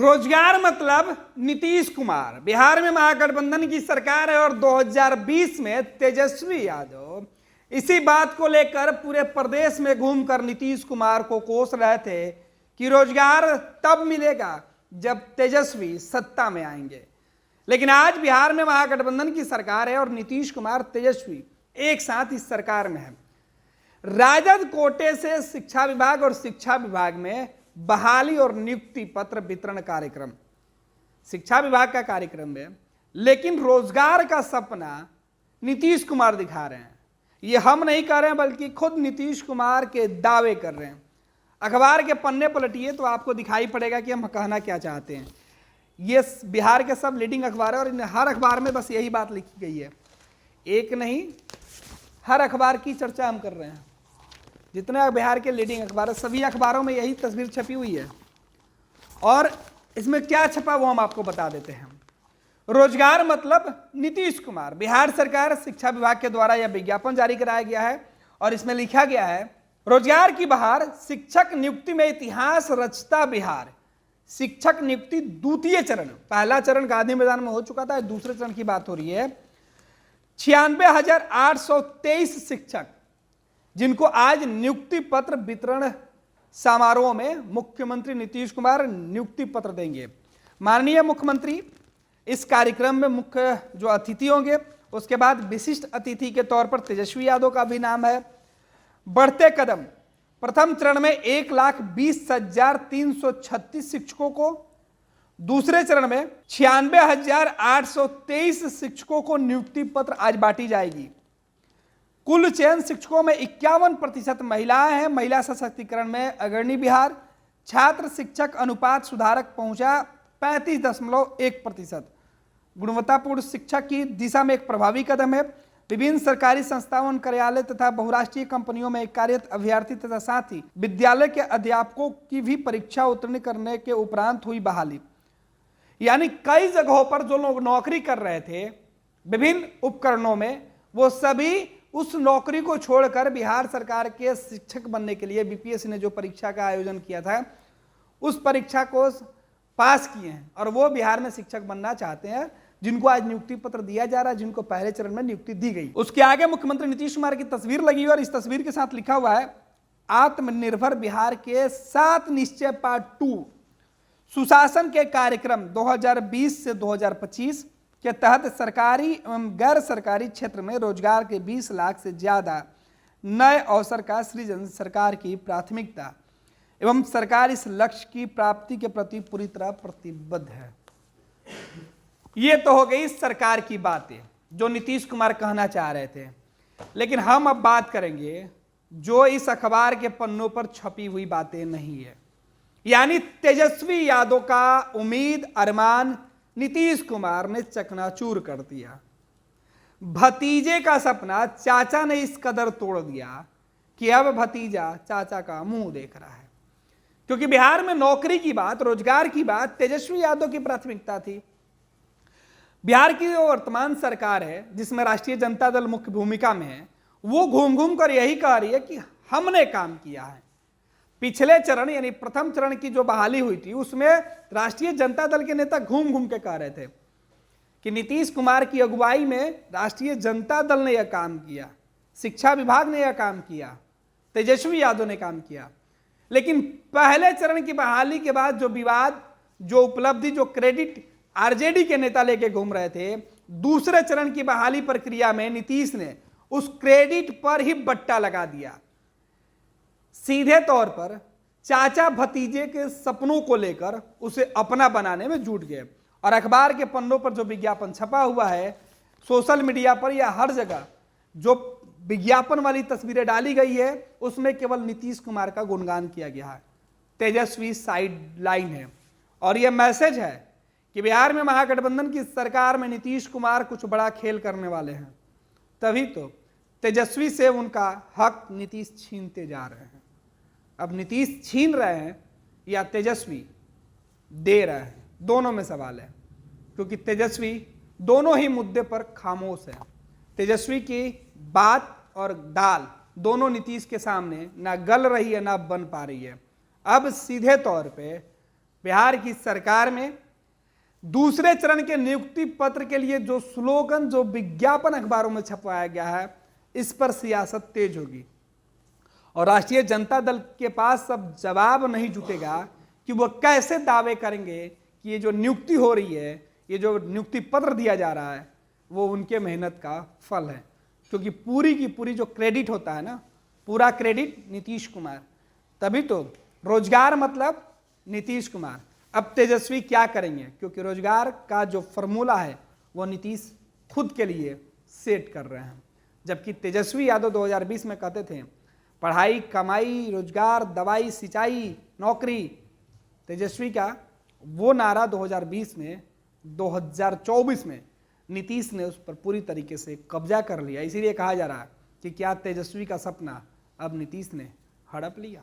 रोजगार मतलब नीतीश कुमार। बिहार में महागठबंधन की सरकार है और 2020 में तेजस्वी यादव इसी बात को लेकर पूरे प्रदेश में घूमकर नीतीश कुमार को कोस रहे थे कि रोजगार तब मिलेगा जब तेजस्वी सत्ता में आएंगे। लेकिन आज बिहार में महागठबंधन की सरकार है और नीतीश कुमार तेजस्वी एक साथ इस सरकार में है। राजद कोटे से शिक्षा विभाग और शिक्षा विभाग में बहाली और नियुक्ति पत्र वितरण कार्यक्रम, शिक्षा विभाग का कार्यक्रम है, लेकिन रोजगार का सपना नीतीश कुमार दिखा रहे हैं। ये हम नहीं कर रहे हैं बल्कि खुद नीतीश कुमार के दावे कर रहे हैं। अखबार के पन्ने पलटिए तो आपको दिखाई पड़ेगा कि हम कहना क्या चाहते हैं। ये बिहार के सब लीडिंग अखबार है और इन हर अखबार में बस यही बात लिखी गई है। एक नहीं, हर अखबार की चर्चा हम कर रहे हैं। जितने बिहार के लीडिंग अखबार है सभी अखबारों में यही तस्वीर छपी हुई है और इसमें क्या छपा वो हम आपको बता देते हैं। रोजगार मतलब नीतीश कुमार। बिहार सरकार शिक्षा विभाग के द्वारा यह विज्ञापन जारी कराया गया है और इसमें लिखा गया है, रोजगार की बहार, शिक्षक नियुक्ति में इतिहास रचता बिहार। शिक्षक नियुक्ति द्वितीय चरण, पहला चरण गांधी मैदान में हो चुका था, दूसरे चरण की बात हो रही है। 96,823 शिक्षक जिनको आज नियुक्ति पत्र वितरण समारोह में मुख्यमंत्री नीतीश कुमार नियुक्ति पत्र देंगे। माननीय मुख्यमंत्री इस कार्यक्रम में मुख्य जो अतिथि होंगे, उसके बाद विशिष्ट अतिथि के तौर पर तेजस्वी यादव का भी नाम है। बढ़ते कदम, प्रथम चरण में 1,20,336 शिक्षकों को, दूसरे चरण में 96,823 शिक्षकों को नियुक्ति पत्र आज बांटी जाएगी। कुल चयन शिक्षकों में 51% महिलाएं हैं। महिला सशक्तिकरण में अग्रणी बिहार। छात्र शिक्षक अनुपात सुधारक पहुंचा 35.1%। गुणवत्तापूर्ण शिक्षा की दिशा में एक प्रभावी कदम है। विभिन्न सरकारी संस्थाओं, कार्यालय तथा बहुराष्ट्रीय कंपनियों में कार्यरत अभ्यर्थी तथा साथ ही विद्यालय के अध्यापकों की भी परीक्षा उत्तीर्ण करने के उपरांत हुई बहाली। यानी कई जगहों पर जो लोग नौकरी कर रहे थे विभिन्न उपकरणों में, वो सभी उस नौकरी को छोड़कर बिहार सरकार के शिक्षक बनने के लिए बीपीएससी ने जो परीक्षा का आयोजन किया था उस परीक्षा को पास किए हैं और वो बिहार में शिक्षक बनना चाहते हैं, जिनको आज नियुक्ति पत्र दिया जा रहा है, जिनको पहले चरण में नियुक्ति दी गई। उसके आगे मुख्यमंत्री नीतीश कुमार की तस्वीर लगी और इस तस्वीर के साथ लिखा हुआ है, आत्मनिर्भर बिहार के 7 निश्चय पार्ट 2 सुशासन के कार्यक्रम 2020 से 2025 के तहत सरकारी एवं गैर सरकारी क्षेत्र में रोजगार के 20 लाख से ज्यादा नए अवसर का सृजन सरकार की प्राथमिकता एवं सरकार इस लक्ष्य की प्राप्ति के प्रति पूरी तरह प्रतिबद्ध है। ये तो हो गई सरकार की बातें जो नीतीश कुमार कहना चाह रहे थे, लेकिन हम अब बात करेंगे जो इस अखबार के पन्नों पर छपी हुई बातें नहीं है। यानी तेजस्वी यादव का उम्मीद अरमान नीतीश कुमार ने चकनाचूर कर दिया। भतीजे का सपना चाचा ने इस कदर तोड़ दिया कि अब भतीजा चाचा का मुंह देख रहा है, क्योंकि बिहार में नौकरी की बात, रोजगार की बात तेजस्वी यादव की प्राथमिकता थी। बिहार की जो वर्तमान सरकार है जिसमें राष्ट्रीय जनता दल मुख्य भूमिका में है, वो घूम घूम कर यही कह रही है कि हमने काम किया है। पिछले चरण यानी प्रथम चरण की जो बहाली हुई थी उसमें राष्ट्रीय जनता दल के नेता घूम घूम के कह रहे थे कि नीतीश कुमार की अगुवाई में राष्ट्रीय जनता दल ने यह काम किया, शिक्षा विभाग ने यह काम किया, तेजस्वी यादव ने काम किया। लेकिन पहले चरण की बहाली के बाद जो विवाद, जो उपलब्धि, जो क्रेडिट आरजेडी के नेता लेके घूम रहे थे, दूसरे चरण की बहाली प्रक्रिया में नीतीश ने उस क्रेडिट पर ही बट्टा लगा दिया। सीधे तौर पर चाचा भतीजे के सपनों को लेकर उसे अपना बनाने में जुट गए और अखबार के पन्नों पर जो विज्ञापन छपा हुआ है, सोशल मीडिया पर या हर जगह जो विज्ञापन वाली तस्वीरें डाली गई है, उसमें केवल नीतीश कुमार का गुणगान किया गया है। तेजस्वी साइड लाइन है और यह मैसेज है कि बिहार में महागठबंधन की सरकार में नीतीश कुमार कुछ बड़ा खेल करने वाले हैं। तभी तो तेजस्वी से उनका हक नीतीश छीनते जा रहे हैं। अब नीतीश छीन रहे हैं या तेजस्वी दे रहे हैं, दोनों में सवाल है, क्योंकि तेजस्वी दोनों ही मुद्दे पर खामोश है। तेजस्वी की बात और दाल दोनों नीतीश के सामने ना गल रही है ना बन पा रही है। अब सीधे तौर पे बिहार की सरकार में दूसरे चरण के नियुक्ति पत्र के लिए जो स्लोगन, जो विज्ञापन अखबारों में छपवाया गया है, इस पर सियासत तेज होगी और राष्ट्रीय जनता दल के पास अब जवाब नहीं जुटेगा कि वो कैसे दावे करेंगे कि ये जो नियुक्ति हो रही है, ये जो नियुक्ति पत्र दिया जा रहा है, वो उनके मेहनत का फल है। क्योंकि पूरी की पूरी जो क्रेडिट होता है ना, पूरा क्रेडिट नीतीश कुमार। तभी तो रोजगार मतलब नीतीश कुमार। अब तेजस्वी क्या करेंगे, क्योंकि रोजगार का जो फॉर्मूला है वो नीतीश खुद के लिए सेट कर रहे हैं। जबकि तेजस्वी यादव 2020 में कहते थे पढ़ाई, कमाई, रोजगार, दवाई, सिंचाई, नौकरी। तेजस्वी का वो नारा 2020 में, 2024 में नीतीश ने उस पर पूरी तरीके से कब्जा कर लिया। इसीलिए कहा जा रहा है कि क्या तेजस्वी का सपना अब नीतीश ने हड़प लिया।